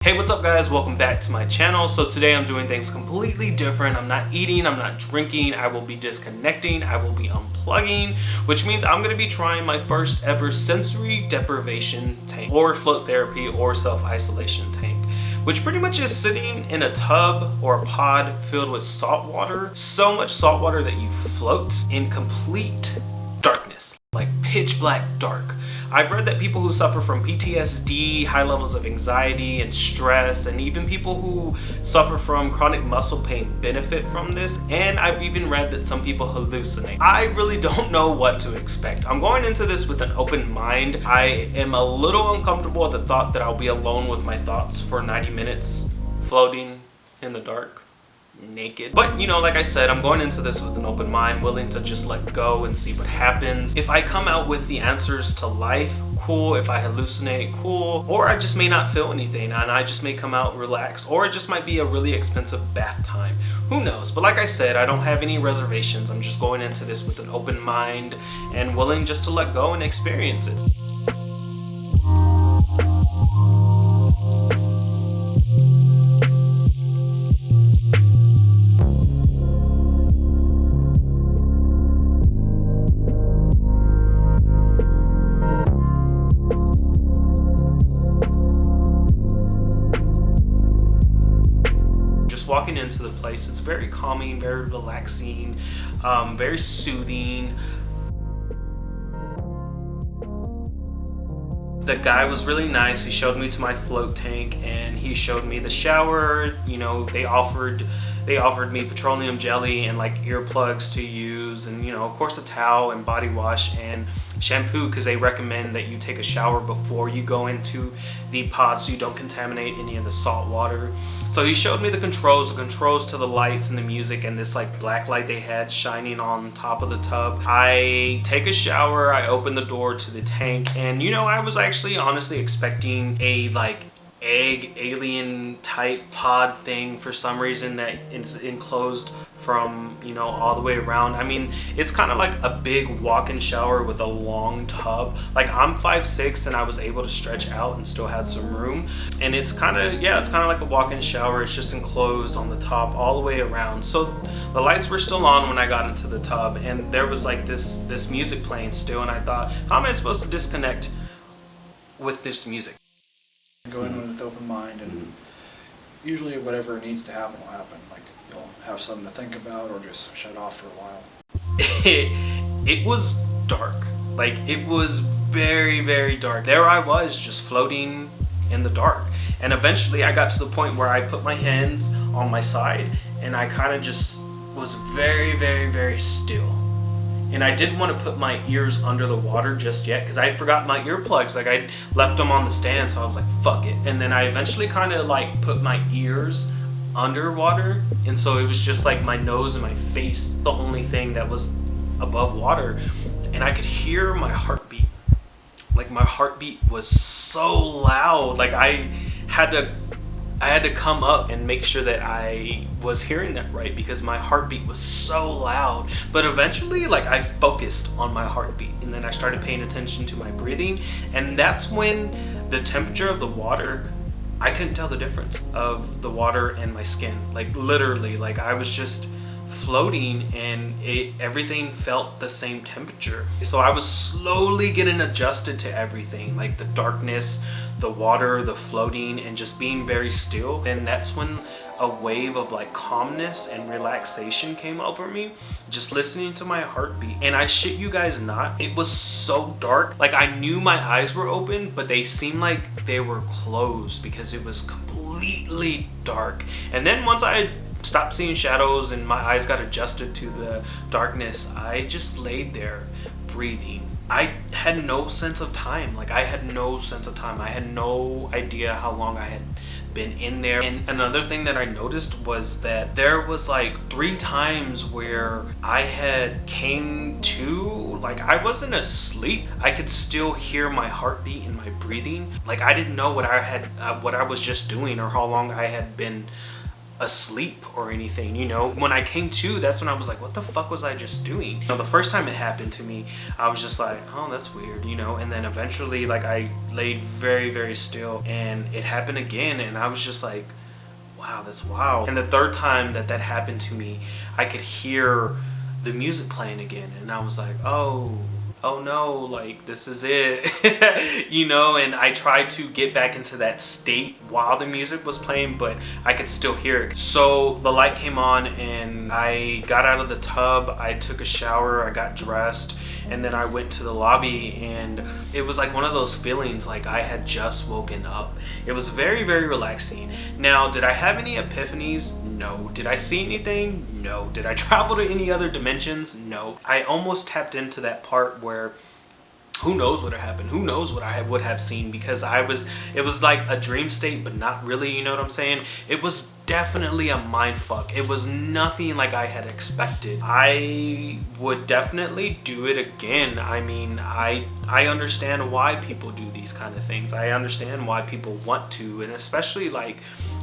Hey, what's up guys? Welcome back to my channel. So today I'm doing things completely different. I'm not eating, I'm not drinking, I will be disconnecting, I will be unplugging, which means I'm going to be trying my first ever sensory deprivation tank or float therapy or self-isolation tank, which pretty much is sitting in a tub or a pod filled with salt water, so much salt water that you float in complete darkness, like pitch black dark. I've read that people who suffer from PTSD, high levels of anxiety and stress, and even people who suffer from chronic muscle pain benefit from this, and I've even read that some people hallucinate. I really don't know what to expect. I'm going into this with an open mind. I am a little uncomfortable at the thought that I'll be alone with my thoughts for 90 minutes, floating in the dark, naked. But you know, like I said, I'm going into this with an open mind, willing to just let go and see what happens. If I come out with the answers to life, cool. If I hallucinate, cool. Or I just may not feel anything and I just may come out relaxed, or it just might be a really expensive bath time. Who knows? But like I said, I don't have any reservations. I'm just going into this with an open mind and willing just to let go and experience it. Walking into the place, it's very calming, very relaxing, very soothing. The guy was really nice. He showed me to my float tank and he showed me the shower. You know, they offered me petroleum jelly and like earplugs to use, and you know, of course, a towel and body wash and shampoo, because they recommend that you take a shower before you go into the pod so you don't contaminate any of the salt water. So he showed me the controls to the lights and the music and this like black light they had shining on top of the tub. I take a shower, I open the door to the tank, and you know, I was actually honestly expecting a like egg alien type pod thing for some reason that is enclosed from, you know, all the way around. I mean, it's kind of like a big walk-in shower with a long tub. Like, I'm 5'6" and I was able to stretch out and still had some room, and it's kind of, yeah, it's kind of like a walk-in shower. It's just enclosed on the top all the way around. So the lights were still on when I got into the tub, and there was like this music playing still, and I thought, how am I supposed to disconnect with this music? Go in with an open mind, and usually whatever needs to happen will happen. Like, you'll have something to think about or just shut off for a while. It was dark. Like, it was very, very dark. There I was, just floating in the dark. And eventually I got to the point where I put my hands on my side and I kind of just was very, very, very still. And I didn't want to put my ears under the water just yet because I forgot my earplugs. Like, I left them on the stand, so I was like, fuck it. And then I eventually kind of like put my ears underwater, and so it was just like my nose and my face, the only thing that was above water. And I could hear my heartbeat. Like, my heartbeat was so loud. Like, I had to come up and make sure that I was hearing that right, because my heartbeat was so loud. But eventually, like, I focused on my heartbeat, and then I started paying attention to my breathing, and that's when the temperature of the water, I couldn't tell the difference of the water and my skin. Like, literally, like, I was just floating and everything felt the same temperature. So I was slowly getting adjusted to everything, like the darkness, the water, the floating, and just being very still. And that's when a wave of like calmness and relaxation came over me, just listening to my heartbeat. And I shit you guys not, it was so dark. Like, I knew my eyes were open, but they seemed like they were closed because it was completely dark. And then once I stopped seeing shadows and my eyes got adjusted to the darkness, I just laid there breathing. I had no sense of time. Like, I had no sense of time. I had no idea how long I had been in there. And another thing that I noticed was that there was like 3 times where I had came to, like, I wasn't asleep. I could still hear my heartbeat and my breathing. Like, I didn't know what I was just doing or how long I had been asleep or anything, you know. When I came to, that's when I was like, what the fuck was I just doing? You know, the first time it happened to me, I was just like, oh, that's weird, you know. And then eventually, like, I laid very, very still, and it happened again, and I was just like, wow, that's wild. And the third time that that happened to me, I could hear the music playing again, and I was like, oh no, like, this is it. You know. And I tried to get back into that state while the music was playing, but I could still hear it. So the light came on, and I got out of the tub, I took a shower, I got dressed, and then I went to the lobby, and it was like one of those feelings like I had just woken up. It was very, very relaxing. Now, did I have any epiphanies? No. Did I see anything? No. Did I travel to any other dimensions? No. I almost tapped into that part where who knows what had happened, who knows what I would have seen, because it was like a dream state, but not really, you know what I'm saying? It was definitely a mind fuck. It was nothing like I had expected. I would definitely do it again. I mean, I understand why people do these kind of things. I understand why people want to, and especially like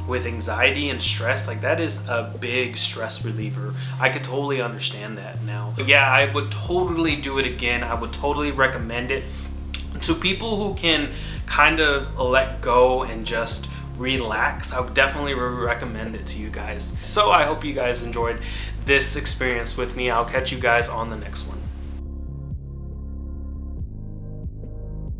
with anxiety and stress, like that is a big stress reliever. I could totally understand that now. But yeah, I would totally do it again. I would totally recommend it to people who can kind of let go and just relax. I would definitely recommend it to you guys. So I hope you guys enjoyed this experience with me. I'll catch you guys on the next one.